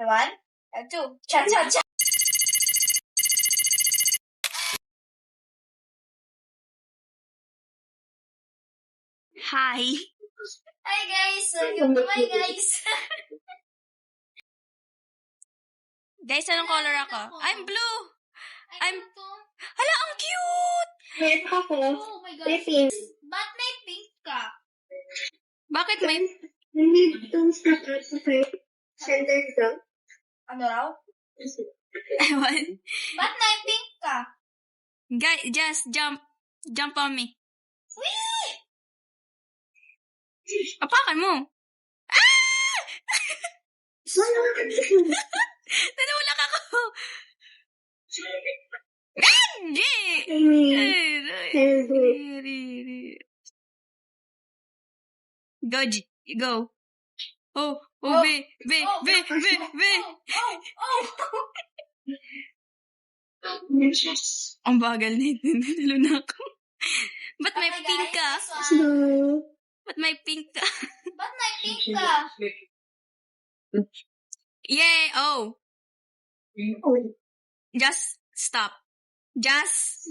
one, two. Cha-cha-cha! Hi. Hi guys! Welcome to my guys! Guys, anong color ako? I'm blue. I'm to. Hala, ang cute! Meron ako. Oh my May gosh. pink. Ba't may pink ka? Bakit may... Hindi itong start out sa center daw. Ano raw? Ewan. Ba't may pink ka? Guys, just jump. Jump on me. Whee! Apakan mo. Ah! Nanulak ako. Go, go. Oh, be. Ang bagal nito. Nalo na ako. Ba't may Okay, pink ka? guys, this one. Ba't may pink ka? Ba't may pink ka? Yay! Oh. Just stop. Just.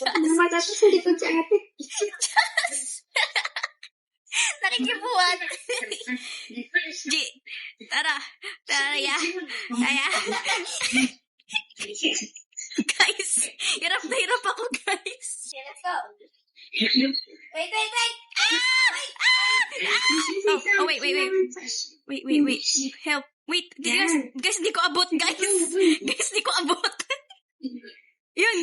Matapos sa likod sa ate. Nakikibuhat. G. Tara. Ya. Guys, hirap na hirap ako, guys. Okay, let's go. Wait. Oh, wait. Wait. Help. Wait, guys, hindi ko abot, guys. Guys, hindi ko abot. Yun.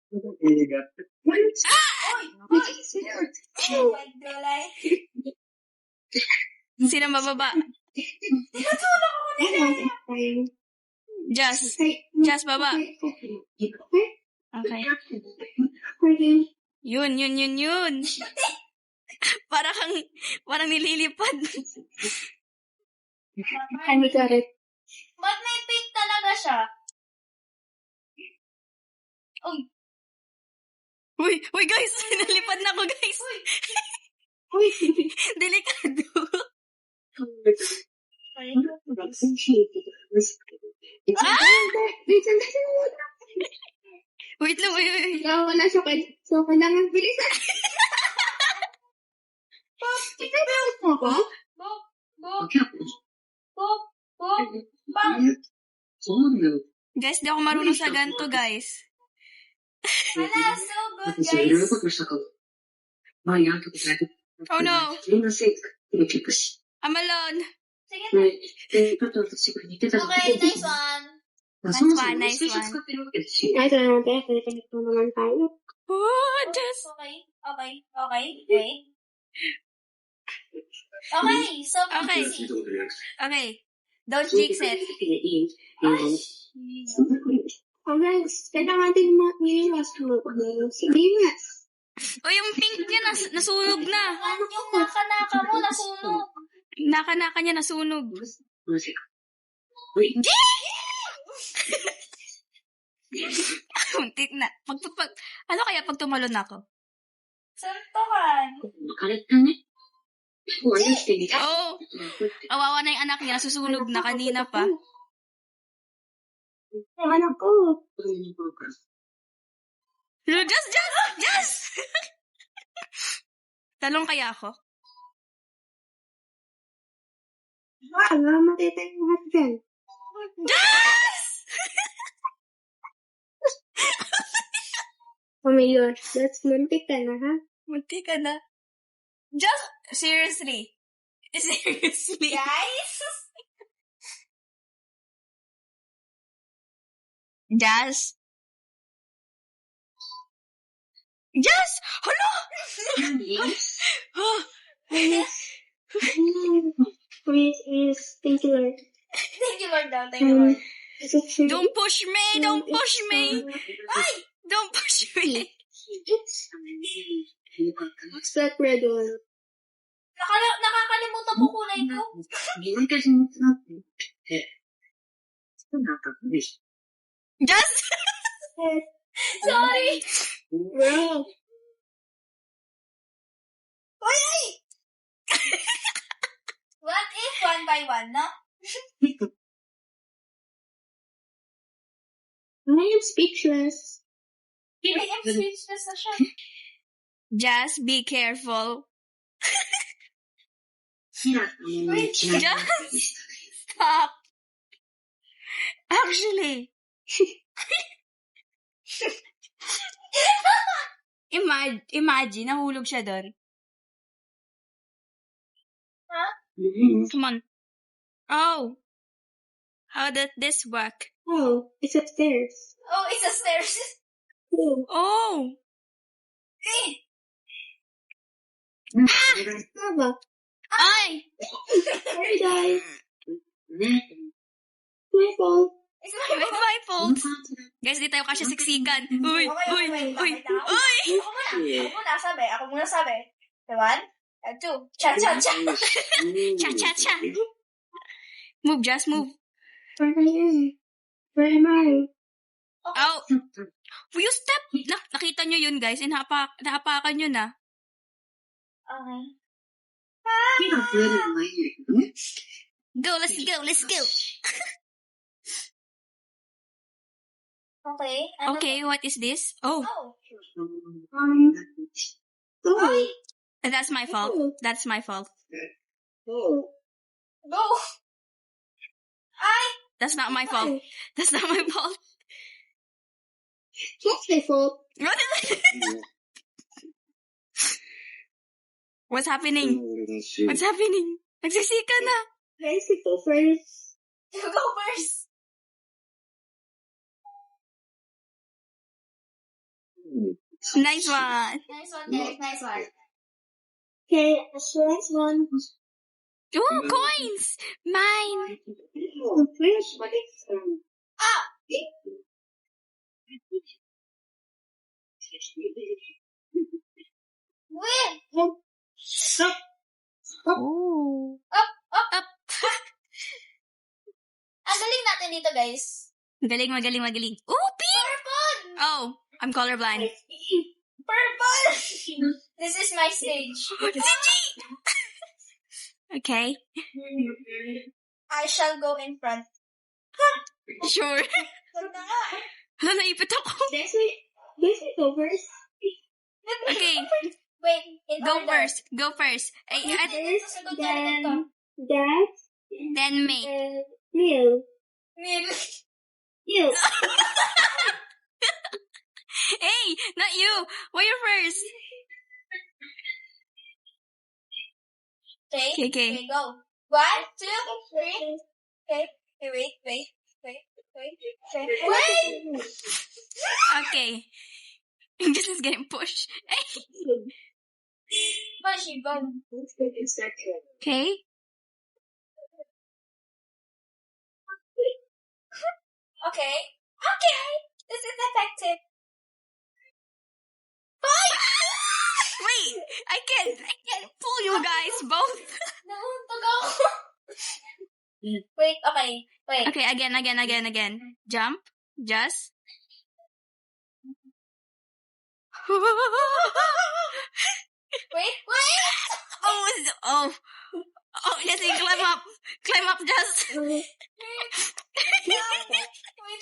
Oh my God. Sino bababa? Tinatulog ako nila. Just baba. Okay. Yun. Parang nililipad. Kami karet. Ba't may pink talaga siya? Uy, guys, nalipad na ako, guys. Delikado. Wait lang. Wala siya so kailangan bilisan. Itatawag mo ko? Bang! Guys, di ako marunong sa ganito, guys. Hala, so good, guys. Oh no, I'm alone. Sige na. Okay, nice one. Nice one. Nice one, ate. Pwede pa naman tayo. Oh, just... Okay. Wait. Okay, so Okay. easy. Okay. Don't jinx it. Oh guys, kailangan natin mag-iwas mo. Sige nga. O, yung pink niya nasunog na. Yung naka-naka mo, nasunog. Naka-naka niya nasunog. Muntik na. Ano kaya pag tumalon ako? Santokan. Oh, awawa na yung anak niya. Nasusunog na kanina pa. Ang anak ko. Just! Talong kaya ako? Matitay mo lahat dyan. Just! Oh my gosh, that's muntik ka na, ha? Muntik ka na. Just, seriously. Guys? Just! Hala! Please, thank you, Lord. Thank you, Lord. Thank you, Lord. Don't push me! Don't push me! Ay! Don't push me! What's that red one? Nakakalimutan ko kulay ko. Just! Sorry. Bro. What if 1 by 1, no? I am speechless. I am speechless na siya. Just be careful. Wait, Just stop. Actually. Imagine, nahulog siya doon. Come on. Oh. How did this work? Oh, it's upstairs. oh, it's a stairs. Oh. Oh. Mama. Ay! Sorry, guys. My fault. It's It's my fault. Guys, di tayo kasi siksikan. Uy, uy, uy, uy! Ako muna sabi. Okay, 1, 2. Cha, cha, cha. Cha, cha, cha. Move, just move. Where I am? Where am I? Oh. Will you step? Nakita nyo yun, guys. Nahapakan yun, ah. Okay. Go, let's go, let's go. Okay. Ano Okay, what is this? Oh, ba? Oh. Oh. that's my fault. That's my fault. Oh. Go. Ay! That's not my fault. That's not my fault. That's my fault. What is it? What's happening? What's happening? Nagsisika na. Guys, you go first. You go first. Nice one. Nice one, Derek. Nice one. Okay, so next one. Ooh, coins! Mine! Oh, where's my Ah! Win! Stop. Oh. Up! Up. Ang galing natin dito, guys. Magaling, magaling, magaling. Ooh, pink! Purple! Oh, I'm colorblind. Purple! This is my stage. Okay. I shall go in front. Sure. Ganda nga. Hala, naipit ako. Guys, we go first. Okay, Wait, in go order. first. Go first. First, Sunod na then ito. that, Then me. and Neil. Mil. You. Hey, not you. Why you first? Okay. Okay. Go. 1, 2, 3. Okay. Wait. Okay. This is getting pushed. Push you, go. Okay. Okay. This is effective. Wait, I can't pull you guys both. Nauntog ako. Wait, okay. Wait. Okay, again. Jump. Just. Wait. Oh, Jessie, climb up, just. Wait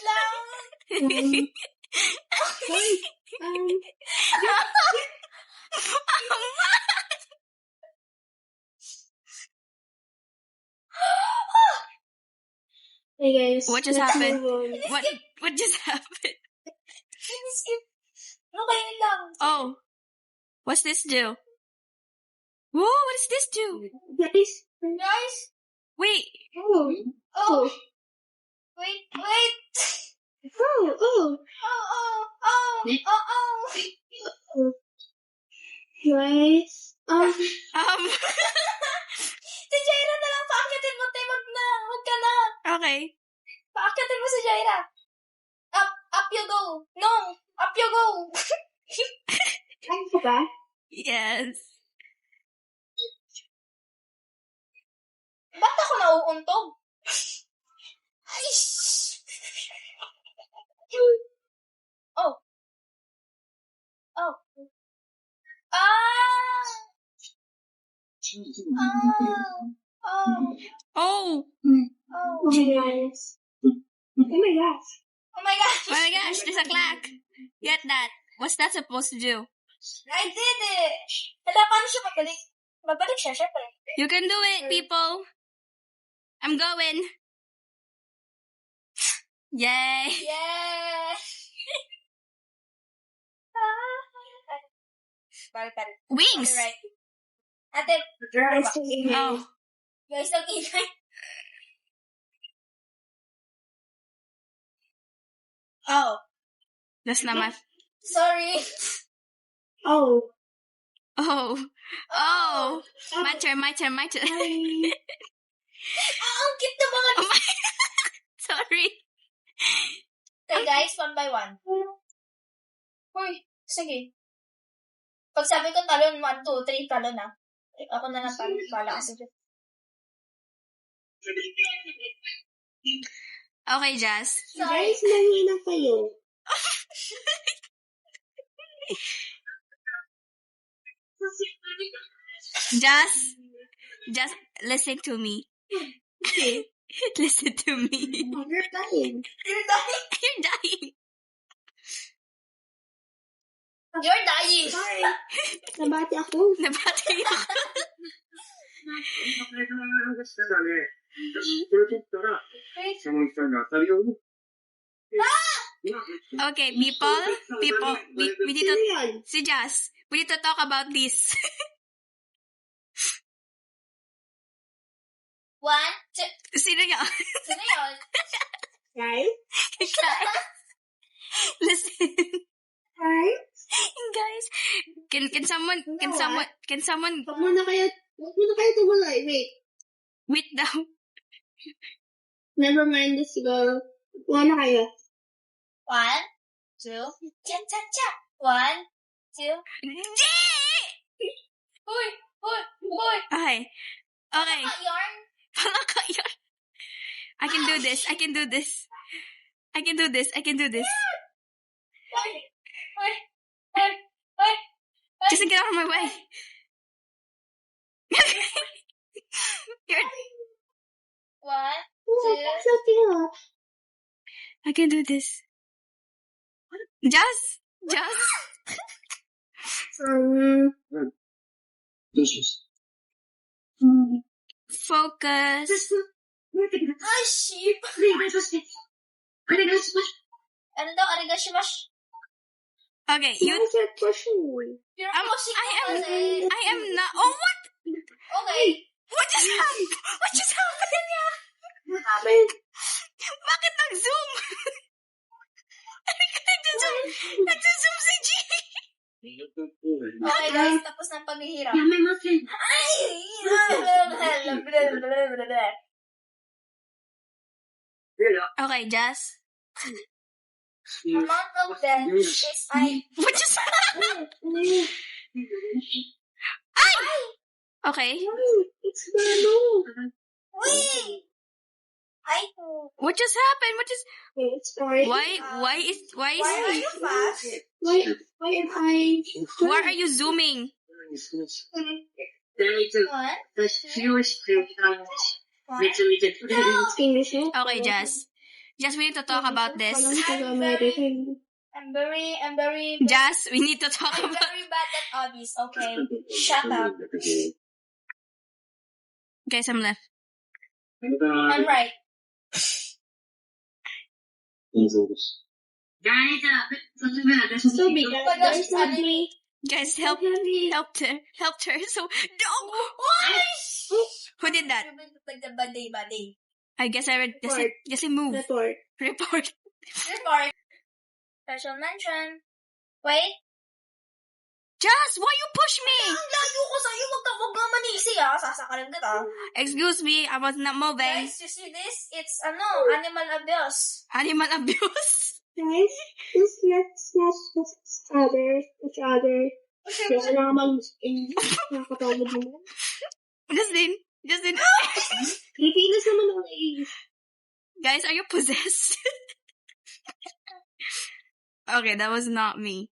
lang. Hey guys. What just let's happened? move on. What just happened? Skip. Okay lang. Oh, what's this do? Whoa, what does this do? Guys. Guys. Wait, Oh. Oh. Oh. Wait. Oh. Oh. Guys. Si Jaira na lang, paakyatin mo, te. Wag ka na. Okay. Paakyatin mo si Jaira. Up you go. No, up you go. Ay, ka ba? Yes. Ba't ako nauuntog? Ay, Oh. Oh. Ah! Oh. Oh! Oh. Oh my gosh. Oh my gosh. Oh my gosh. Oh my gosh, there's a clock. Get that. What's that supposed to do? I did it. Hala, paano siya babalik? Babalik siya, syempre. You can do it, people. I'm going. Yay. Yes. Balik. Wings. Right. Ate, Guys, tingin Oh. guys, ang ingay. Oh, That's not my... sorry. Oh. Oh. Oh. My turn. Hi. Ang cute na mga... Oh my... Sorry. Okay, guys, one by one. Uy, sige. Pag sabi ko talon, 1, 2, 3, talon na. Ako na lang talon. Bala kasi dyan. Okay, Jazz. Sorry. Guys, mahina kayo. Just listen to me. Listen to me. You're dying. You're dying. You're dying. You're dying. Sorry. Nabati ako. Nabati ako. Okay, people, we need to... Sino yan? Si Jazz, we need to talk about this. 1, 2, Sino yun? sino yun? Guys? Listen, Hi? guys. Can someone Huwag muna kayo tumuloy. Wait. wait down? Never mind this girl. Huwag na kayo. 1, 2, cha. 1, 2. Uy. Okay. Okay. Yarn. Palaka yun. I can do this. Uy. Just get out of my way. You're... 1, Oh, 2. so cute. I can do this. Jazz. Focus. Ay, sheep. Ano daw, arigashimasu. Okay, you... Why is that pushing me? You're pushing kasi. I am not... Oh, what? Okay. What just happened? What just happened? What happened? Bakit nag-zoom? Nag-zoom si G. Okay, guys, tapos ng paghihirap. Ay! Okay, Jazz. Amount of death is What just happened? Okay. It's Gano. Wait! What just happened? It's sorry. Why is Why are you fast? Why am I... why are you zooming? 1, 2. English eh? Okay, Jazz. Jazz, we need to talk about this. Parang Taga-American. I'm very Jazz, we need to talk I'm about... very bad at hobbies, okay? Shut up. Okay, some left. I'm right. So big. But Guys, that's not funny. me. Guys, helped her. So, no! Why? Who did that? Bade. I guess I read... Just move. Report. Report. Report. Special mention. Wait. Jazz, why you push me? Ang layo ko sa'yo. Wag ka manisi, ha? Sasakalin kita. Excuse me, I was not moving. Guys, you see this? It's, animal abuse. Animal abuse. Guys, just let's not each other. Kaya naman nakakatawad mo. Justin. Pilipinas naman ako eh. Guys, are you possessed? Okay, that was not me.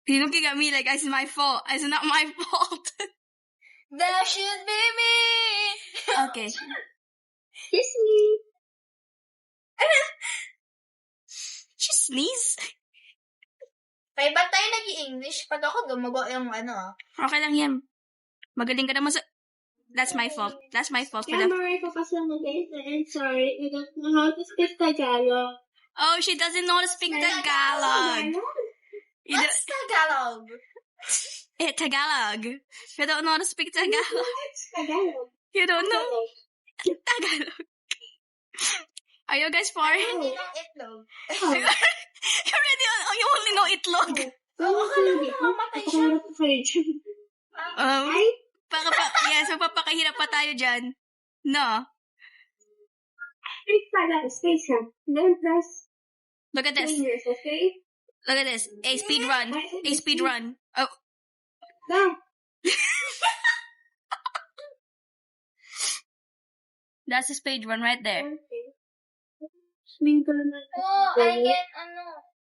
He's looking at me like it's my fault. It's not my fault. That should be me. Okay. Kiss me. She sneeze. Kaya ba't tayo nag-i-English? Pag ako gumagawa yung ano. Okay lang yan. Magaling ka naman sa... That's my fault. That's my fault for Yeah, the... Marie ko kasi guys. I'm sorry. I don't know how to speak Tagalog. Oh, she doesn't know how to speak Tagalog. You What's Tagalog? Tagalog. You don't know how to speak Tagalog. What's Tagalog? You don't know Tagalog. Are you guys for it? Hindi ng itlog. You already... Oh, you only know itlog. Akala ko namamatay siya. Ay, So papakahirap pa tayo dyan. No. speak Tagalog. Space lang. Then press Look at this. fingers, okay? Look at this. A speed run. A speed run. Oh. Now. That's a speed run right there. Okay. Sprinkle na. Oh, I get,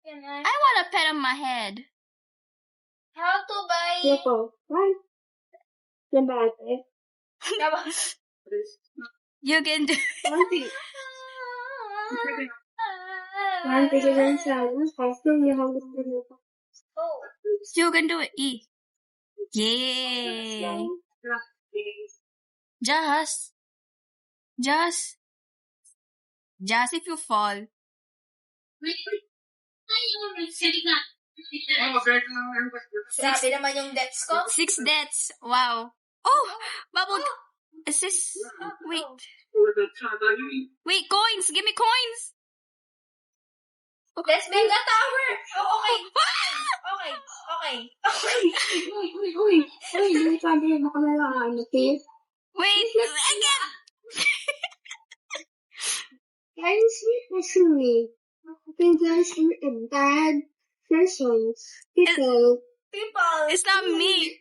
can I? I want a pet on my head. How to buy? Yoko. Right? Labate. You can do... One thing. One thing is faster you have to do. Oh. You can do it. E. Yay. Just if you fall. Grabe naman yung deaths ko. 6 deaths. Wow. Oh, bubble. Is this... Wait. Wait, coins. Give me coins. Let's build a tower. Oh, okay. Okay. Uy, hindi ka din nakalaan, okay? Wait, again. Guys, actually, I think there's a bad persons, people. It's not me.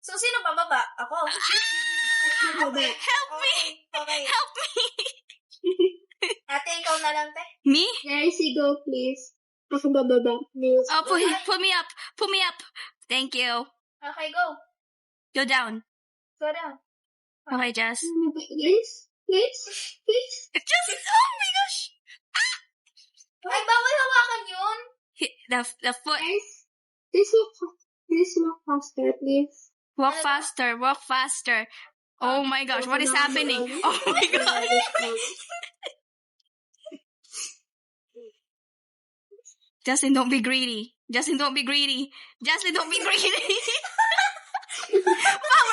So, sino bababa? Ako. Help me. Okay. Help me. Ate, ikaw na lang, te. Me? Guys, you go, please. Ako bababa, please. Oh, pull me up. Pull me up. Thank you. Okay, go. Go down. Go down. Okay, Jess. Please. Just, oh my gosh. Ay, bawal hawakan yun. The foot. Guys, please walk faster, please. Walk faster. Oh my gosh, what is happening? Oh my god. Justin, don't be greedy. Power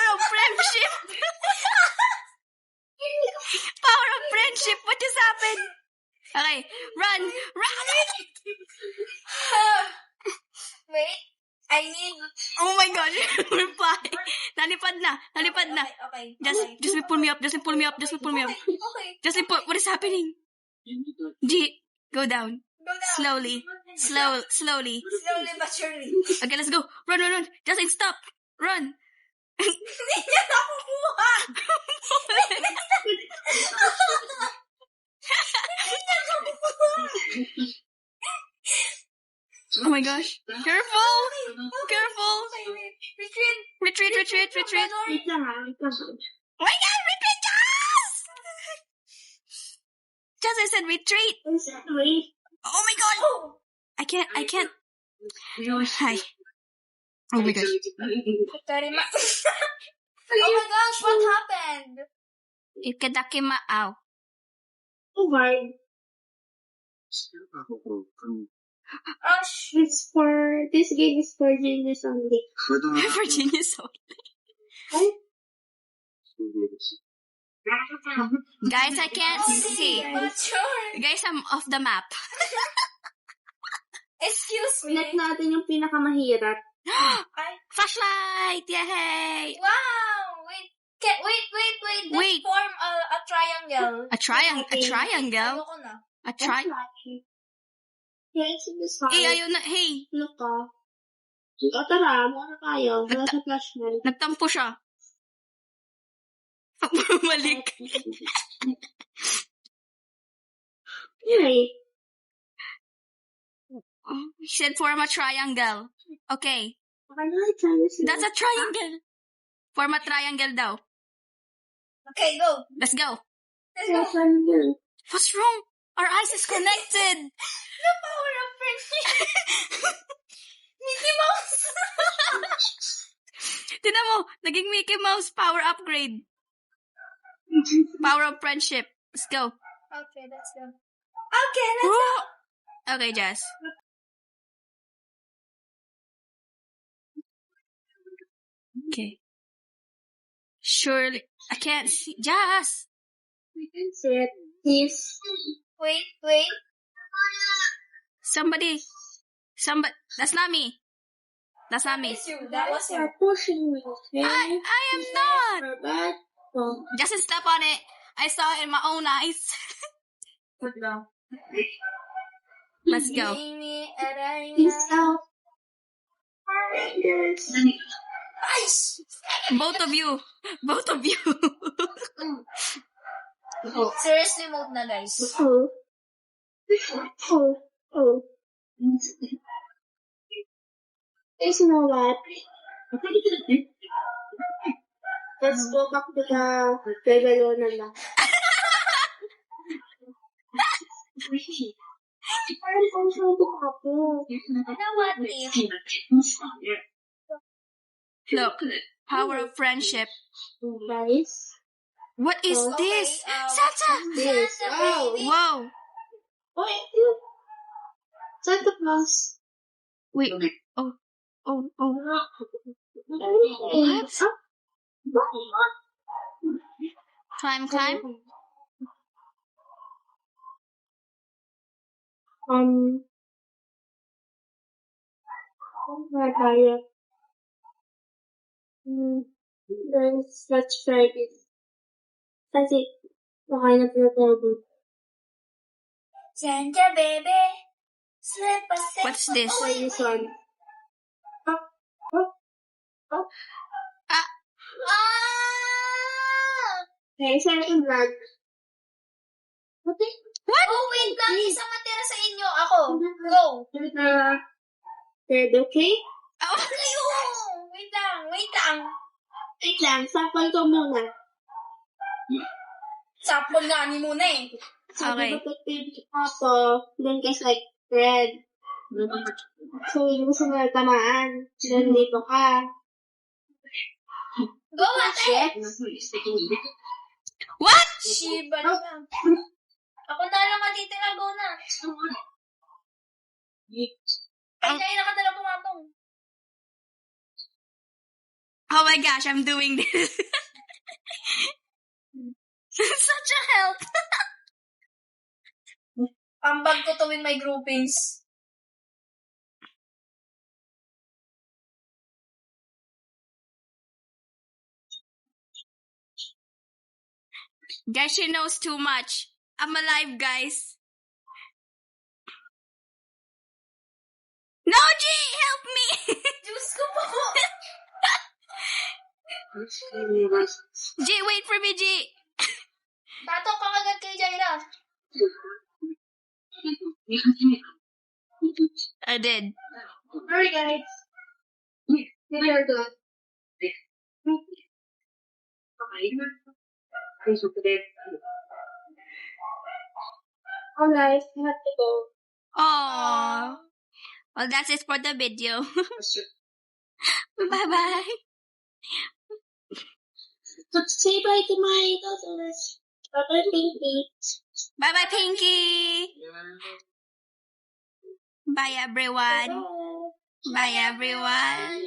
of friendship. What just happened? Okay, run. Wait, I need... Oh my gosh, reply. Nalipad na. Okay. Just pull me up. Okay. What is happening? G, go down. Go down. Slowly. Slowly but surely. Okay, let's go. Run. Justin, stop. Run. Hindi niya nakukuha. Oh my gosh. Careful. Retreat. Retreat. Wait lang. Oh my god, retreat, Jess! Jess, I said retreat. Wait. Oh my god. Oh. I can't. Hi. Oh my gosh. Very much. Oh my gosh, what happened? Ikadakimaaw. Oh my. This game is for genius only. Virginia Soul. Right? Guys, I can't see. Mature. Guys, I'm off the map. Excuse me. Net natin yung pinakamahirap. Ay. Flashlight! Yay! Wow. Wait. Let's Wait. form a triangle. A triangle? Ayoko na. A triangle? Yes, in the side. Ayun na. Hey! Look ka. O tara, muna tayo. Wala sa flashlight. Nagtampo siya. Bumalik. Anyway. He said form a triangle. Okay. That's That's a triangle. Form a triangle daw. Okay, go. Let's go. Let's go. What's wrong? Our eyes is connected. The power of friendship. Mickey Mouse. Tignan mo, naging Mickey Mouse power upgrade. Power of friendship. Let's go. Okay, let's go. Okay, let's go. Okay, Jess. Okay. Surely, I can't see. Jess! Sit. Please. Wait. Somebody. That's not me. That's not me. It's you. That was you. You're pushing me, okay? I am not. You're bad. Oh, Just step on it. I saw it in my own eyes. Let's go. Ini arena. peace out. Nice. Both of you. Seriously mode na, guys. Oh. Guys, you know what? Let's go back to the level 1 na. Parang comfortable ako. Now what if? Look. Power of friendship. Guys. What is Okay, this? um, Santa! This. Santa Wow. baby. Wow. Wait. Santa Claus. Wait. Oh. What? Climb. Kaya. Let's try this. Kasi, okay na tinatawag. Santa baby. Slip a step. What's this? Try this one. Ah! Okay, second vlog. What? Oh, wait lang. Isang matira sa inyo. Ako. Go. Third, okay? Oh. Kayo. Wait lang. Wait lang, sample ko muna. Sapon nga ni muna eh. So, Okay. ako, then guys like red. So, yung gusto mo tamaan. Then dito ka. Go, ate. What? Shiba na lang. Ako na lang matitira. Go na. Ay, na ka talaga pumapong. Oh my gosh, I'm doing this. Such a help. Ambag ko to win my groupings. Guys, she knows too much. I'm alive, guys. No, G, help me. Diyos ko po. G, wait for me, G. Tato ka agad kay Jaira. I did. Alright, guys. Here we go. Alright, we have to go. Aww. Well, that's it for the video. Bye-bye. So, say bye to my daughters. Bye-bye, Pinky. Bye-bye, Pinky. Bye, everyone. Bye. Bye, everyone.